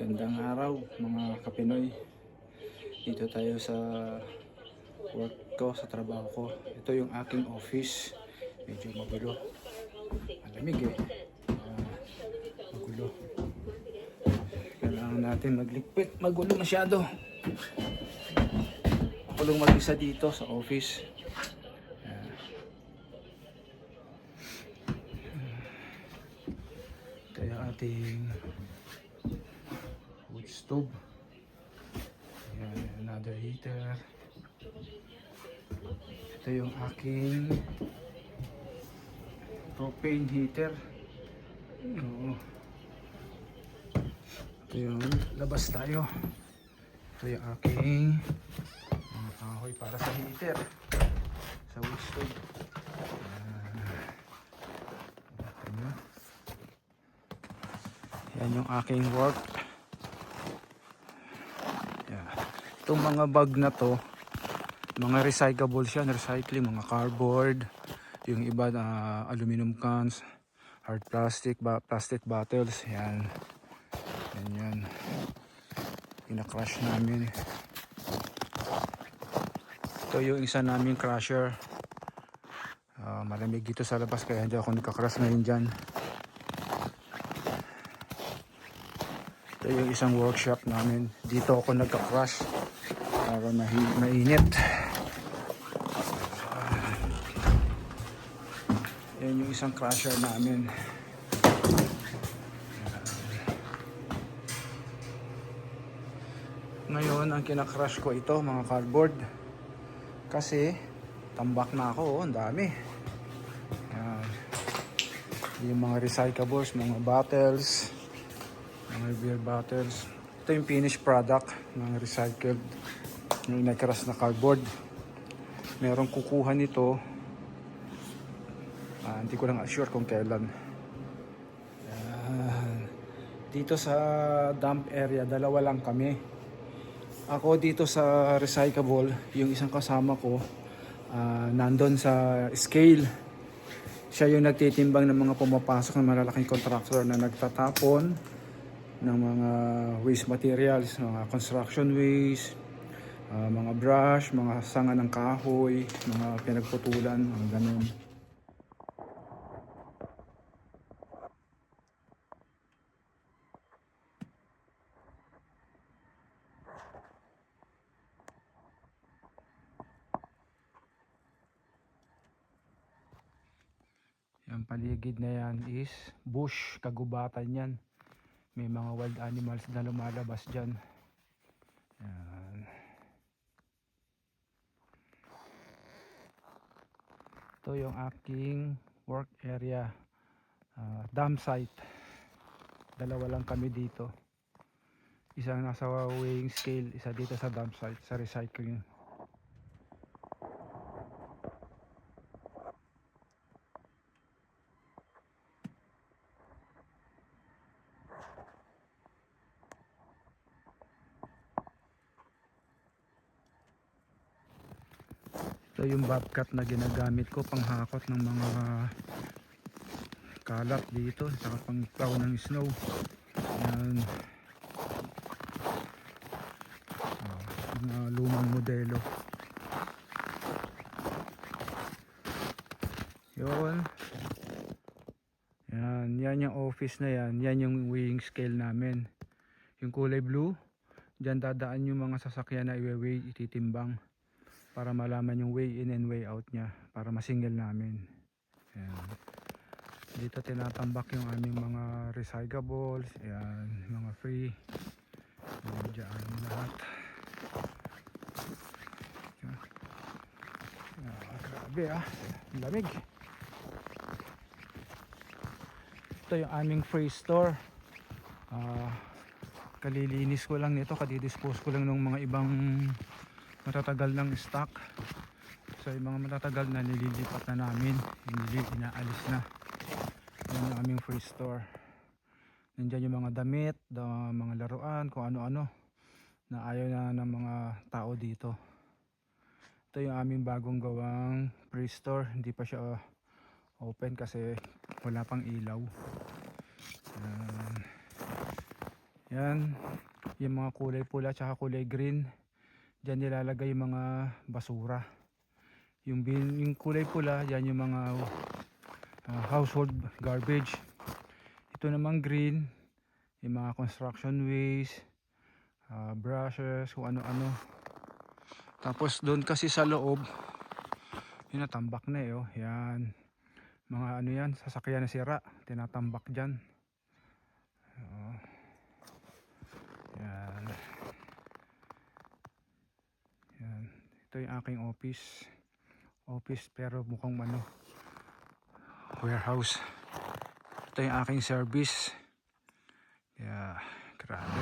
Magandang araw mga kapinoy. Dito tayo sa work ko, sa trabaho ko. Ito yung aking office. Medyo magulo. Malamig eh. Magulo. Kailangan natin magligpit. Magulo masyado. Kulong mag-isa dito sa office. Ito yung ating wood stove. Ayan, another heater. Ito yung aking propane heater. Oo. Ito yung labas tayo. Ito yung aking mga kahoy para sa heater, sa wood stove. Yan yung aking work. Yeah. Itong mga bag na to, mga recyclables yan, recycling, mga cardboard, yung iba na aluminum cans, hard plastic, plastic bottles, yan. Yan. Pina-crush namin. Ito yung isa naming crusher. Malamig dito sa labas kaya hindi ako nagka-crush ngayon dyan. Ito yung isang workshop namin. Dito ako nagka-crush para mainit. Yan yung isang crusher namin. Ngayon ang kinakrush ko ito mga cardboard. Kasi tambak na ako, ang dami. Yung mga recyclables, mga bottles, mga beer bottles. Ito yung finished product ng recycled, yung nakrush na cardboard. Merong kukuha nito. Hindi ko lang sure kung kailan. Dito sa dump area, dalawa lang kami. Ako dito sa recyclable, yung isang kasama ko, nandun sa scale. Siya yung nagtitimbang ng mga pumapasok ng malalaking contractor na nagtatapon ng mga waste materials, mga construction waste, mga brush, mga sanga ng kahoy, mga pinagputulan, mga ganun. Yung paligid na yan is bush, kagubatan yan. May mga wild animals na lumalabas dyan. Yan. Ito yung aking work area, dump site. Dalawa lang kami dito. Isang nasa weighing scale, isa dito sa dump site, sa recycling. Ito yung bobcat na ginagamit ko panghakot ng mga kalat dito, saka pang plow ng snow. Yan. Mga lumang modelo. Yun. Yan yung office na yan. Yan yung weighing scale namin. Yung kulay blue, dyan dadaan yung mga sasakyan na i-weigh, ititimbang para malaman yung way in and way out nya, para masingil namin. Ayan. Dito tinatambak yung aming mga recyclables, ayan, mga free. Ayan, dyan lahat. Grabe lamig. Ito yung aming free store. Kalilinis ko lang nito, kadidispose ko lang ng mga ibang matatagal ng stock. So yung mga matatagal na nililipat na namin, inaalis na. Yan yung aming free store. Nandiyan yung mga damit, mga laruan, kung ano-ano na ayaw na ng mga tao dito. Ito yung aming bagong gawang free store. Hindi pa siya open kasi wala pang ilaw. Yan, yung mga kulay pula tsaka kulay green. Diyan nilalagay yung mga basura. Yung kulay pula, yan yung mga household garbage. Ito naman green, yung mga construction waste, brushes, kung ano-ano. Tapos doon kasi sa loob, yun natambak na eh, oh. Yan, mga ano yan, sasakyan na sira, tinatambak dyan. Yan. Yan. Ito yung aking office pero mukhang ano, warehouse. Ito yung aking service. Yeah, grabe.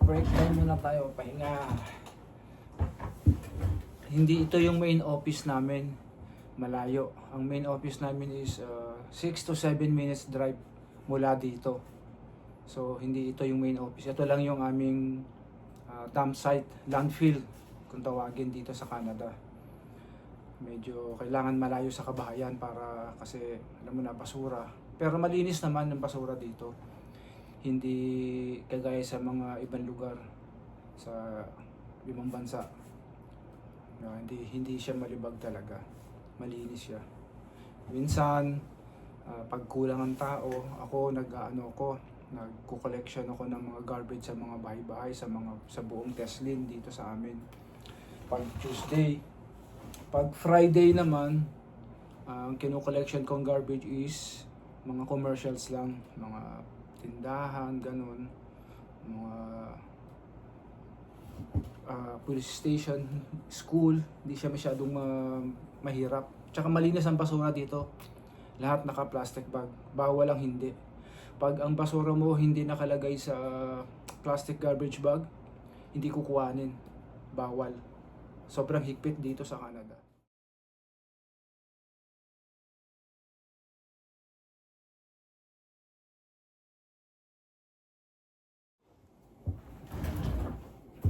Break time muna tayo, pahinga. Hindi ito yung main office namin, malayo. Ang main office namin is 6 to 7 minutes drive mula dito. So hindi ito yung main office. Ito lang yung aming dump site, landfill kung tawagin dito sa Canada. Medyo kailangan malayo sa kabahayan para kasi alam mo na, basura. Pero malinis naman ang basura dito. Hindi kagaya sa mga ibang lugar sa ibang bansa. No, hindi siya malibag talaga. Malinis siya. Minsan pag kulang ang tao, ako nagko-collection ako ng mga garbage sa mga bahay-bahay sa buong Teslin dito sa amin. Pag Tuesday, pag Friday naman, ang kino-collection kong garbage is mga commercials lang, mga tindahan, ganun, mga police station, school. Hindi siya masyadong mahirap. Tsaka malinis ang basura dito. Lahat naka-plastic bag. Bawal ang hindi. Pag ang basura mo hindi nakalagay sa plastic garbage bag, hindi kukuhanin. Bawal. Sobrang higpit dito sa Canada.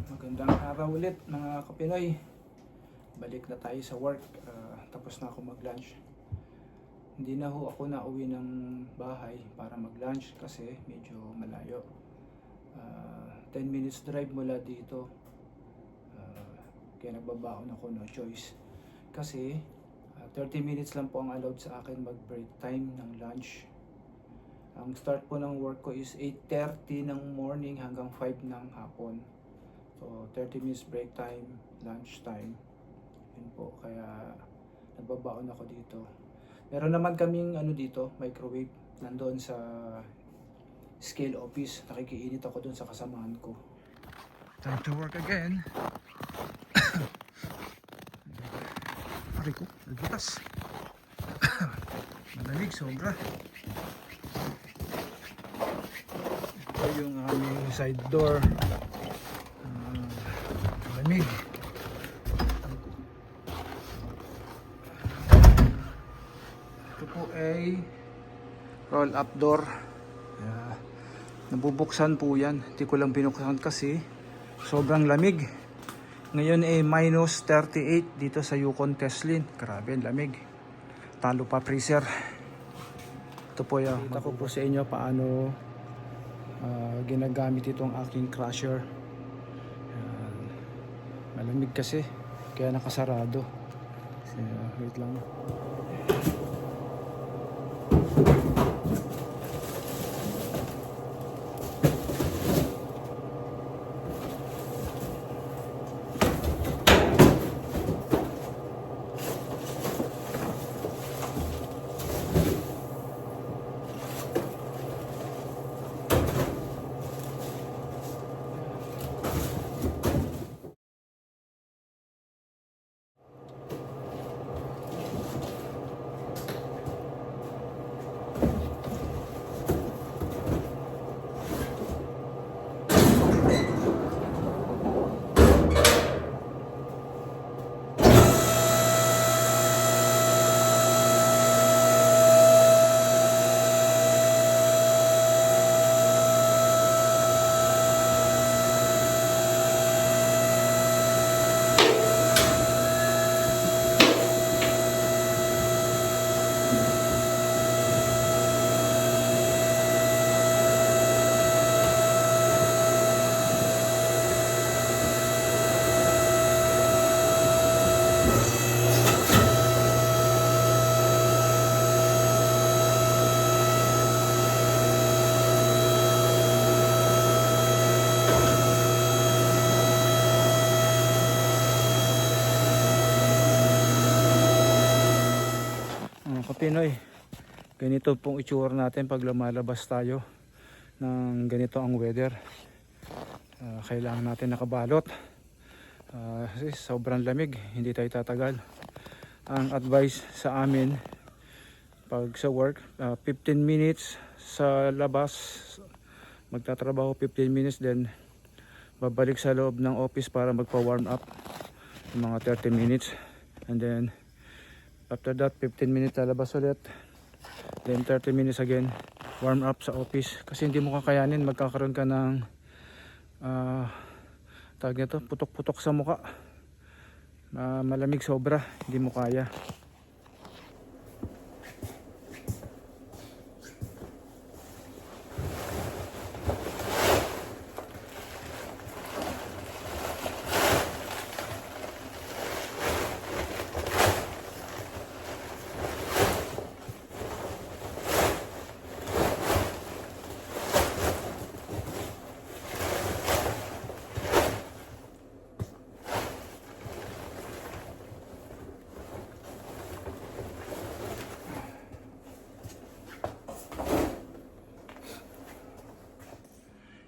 Magandang araw ulit mga kapinoy. Balik na tayo sa work. Tapos na ako mag-lunch. Hindi na ho ako nauwi ng bahay para mag-lunch kasi medyo malayo. 10 minutes drive mula dito. Kaya nagbabaon ako, no choice. Kasi 30 minutes lang po ang allowed sa akin mag-break time ng lunch. Ang start po ng work ko is 8:30 ng morning hanggang 5 ng hapon. So 30 minutes break time, lunch time. Yun po, kaya nagbabaon ako dito. Meron naman kaming dito, microwave, nandoon sa scale office. Nakikiinit ako doon sa kasamahan ko. Time to work again. Pare ko, nagbutas. Malamig, sobra. Ito yung aming side door. Malamig. Ito po ay roll up door. Nabubuksan po yan. Hindi ko lang binuksan kasi sobrang lamig. Ngayon ay minus 38 dito sa Yukon Teslin. Grabe, lamig. Talo pa freezer. Ito po yan. Kita ko po sa inyo paano ginagamit itong aking crusher. Malamig kasi kaya nakasarado. Ayan, wait lang. Mga kapinoy, ganito pong itsura natin pag lumalabas tayo ng ganito ang weather. Kailangan natin nakabalot kasi sobrang lamig, hindi tayo tatagal. Ang advice sa amin pag sa work, 15 minutes sa labas, magtatrabaho 15 minutes, then babalik sa loob ng office para magpa warm up mga 30 minutes, and then after that 15 minutes lalabas ulit, then 30 minutes again warm up sa office, kasi hindi mo kakayanin, magkakaroon ka ng tawag nito, putok-putok sa muka, malamig sobra, hindi mo kaya.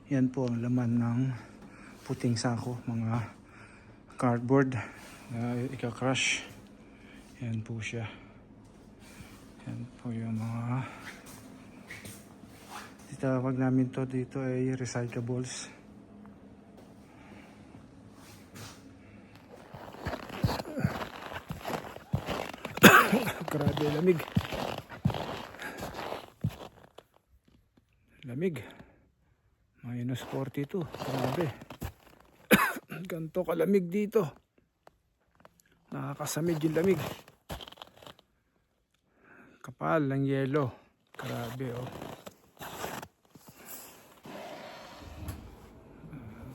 Yan po ang laman ng puting sako, mga cardboard na ika-crush. Yan po siya. Yan po yung mga, tawag namin to dito ay recyclables. Grabe, lamig. Lamig. Minus 42. Grabe. Ganto kalamig dito. Nakakasamid yung lamig. Kapal ng yelo. Grabe, oh.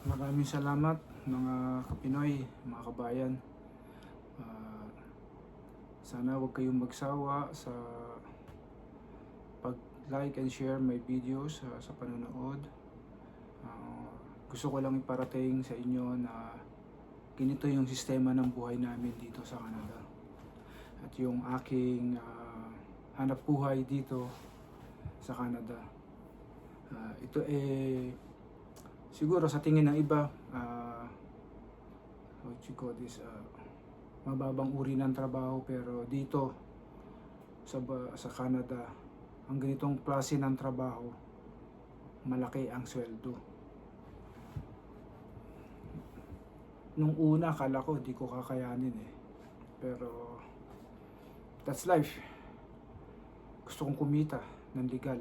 Maraming salamat mga kapinoy, mga kabayan. Sana huwag kayong magsawa sa pag-like and share my videos sa panonood. Gusto ko lang iparating sa inyo na ganito yung sistema ng buhay namin dito sa Canada. At yung aking hanap buhay dito sa Canada. Ito siguro sa tingin ng iba, what you call this, mababang uri ng trabaho, pero dito sa Canada, ang ganitong klase ng trabaho, malaki ang sweldo. Nung una, akala ko di ko kakayanin pero that's life. Gusto kong kumita ng legal.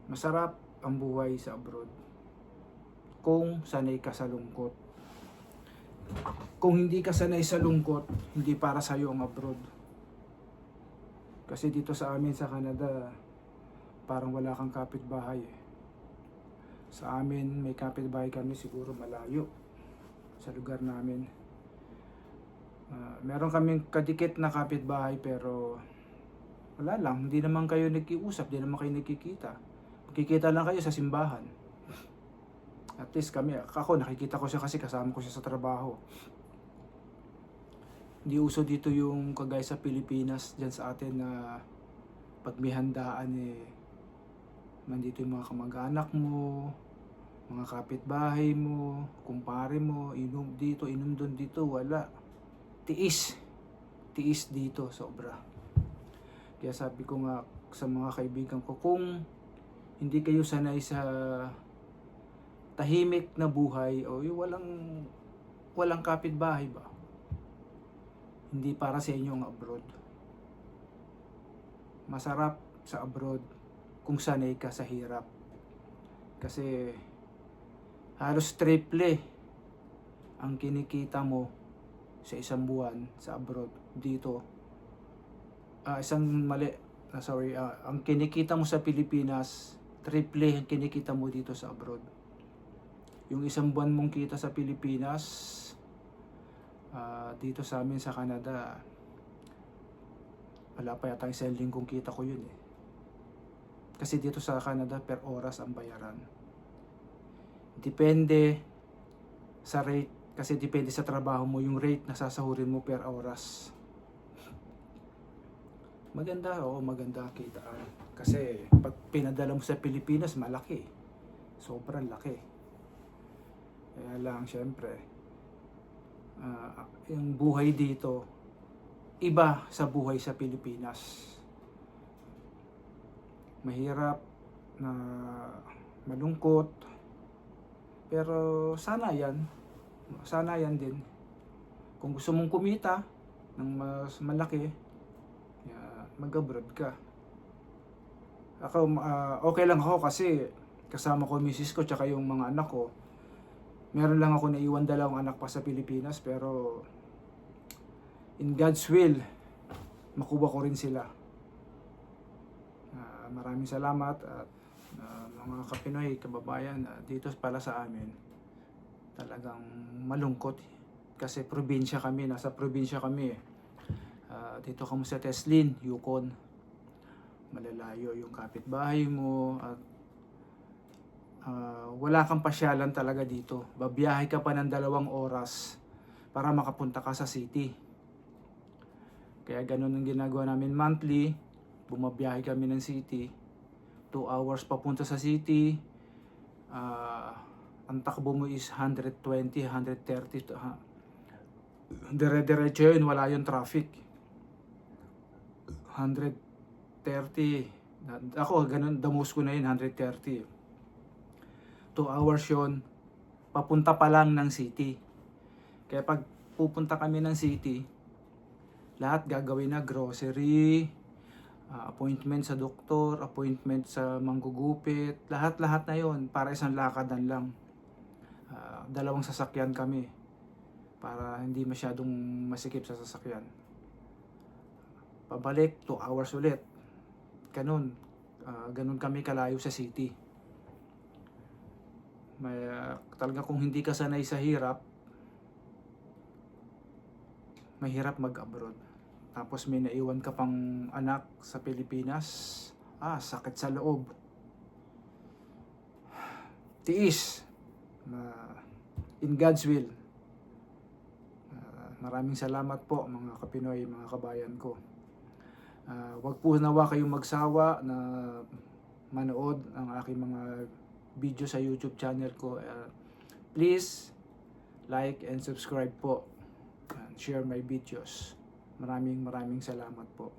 Masarap ang buhay sa abroad kung sanay ka sa lungkot. Kung hindi ka sanay sa lungkot, hindi para sa'yo ang abroad. Kasi dito sa amin sa Canada, parang wala kang kapitbahay. Sa amin, may kapitbahay kami siguro malayo sa lugar namin. Meron kaming kadikit na kapitbahay pero wala lang, hindi naman kayo nagkiusap, hindi naman kayo nagkikita. Magkikita lang kayo sa simbahan. At least kami, ako nakikita ko siya kasi kasama ko siya sa trabaho. Hindi uso dito yung kagaya sa Pilipinas, dyan sa atin na pag may handaan nandito yung mga kamag-anak mo, mga kapitbahay mo, kumpare mo, inom dito, inom doon dito, wala. Tiis dito, sobra. Kaya sabi ko nga sa mga kaibigan ko, kung hindi kayo sanay sa tahimik na buhay o yung walang kapitbahay ba, hindi para sa inyo ang abroad. Masarap sa abroad kung sanay ka sa hirap. Kasi halos triple ang kinikita mo sa isang buwan sa abroad dito. Ang kinikita mo sa Pilipinas, triple ang kinikita mo dito sa abroad. Yung isang buwan mong kita sa Pilipinas, dito sa amin sa Canada, wala pa yata isang linggong kita ko yun eh. Kasi dito sa Canada, per oras ang bayaran. Depende sa rate, kasi depende sa trabaho mo, yung rate na sasahurin mo per oras. Maganda kita. Kasi pag pinadala mo sa Pilipinas, malaki. Sobrang laki. Kaya lang, syempre, yung buhay dito, iba sa buhay sa Pilipinas. Mahirap, na malungkot, pero sana yan din. Kung gusto mong kumita ng mas malaki, mag-abroad ka. Ako, okay lang ako kasi kasama ko misis ko tsaka yung mga anak ko. Meron lang ako naiwan 2 anak pa sa Pilipinas, pero in God's will, makuha ko rin sila. Maraming salamat at mga kapinoy, kababayan, dito pala sa amin talagang malungkot kasi nasa probinsya kami. Dito kami sa Teslin, Yukon. Malalayo yung kapitbahay mo at wala kang pasyalan talaga dito. Babiyahe ka pa ng 2 oras para makapunta ka sa city. Kaya ganun ang ginagawa namin monthly. Bumabiyahe kami ng city. 2 hours papunta sa city. Ang takbo mo is 120, 130. Dire-diretso yun, wala yung traffic. 130. Ako, ganun, damos ko na yun, 130. 2 hours yun, papunta pa lang ng city. Kaya pag pupunta kami ng city, lahat gagawin na, grocery, appointment sa doktor, appointment sa manggugupit, lahat na yon para isang lakadan lang. 2 sasakyan kami para hindi masyadong masikip sa sasakyan. Pabalik, 2 hours ulit. Ganun kami kalayo sa city. Talaga kung hindi ka sanay sa hirap, mahirap mag-abroad. Tapos may naiwan ka pang anak sa Pilipinas, sakit sa loob. Tiis. In God's will. Maraming salamat po mga kapinoy, mga kabayan ko. Wag po nawa kayong magsawa na manood ang aking mga video sa YouTube channel ko. Please like and subscribe po and share my videos. Maraming salamat po.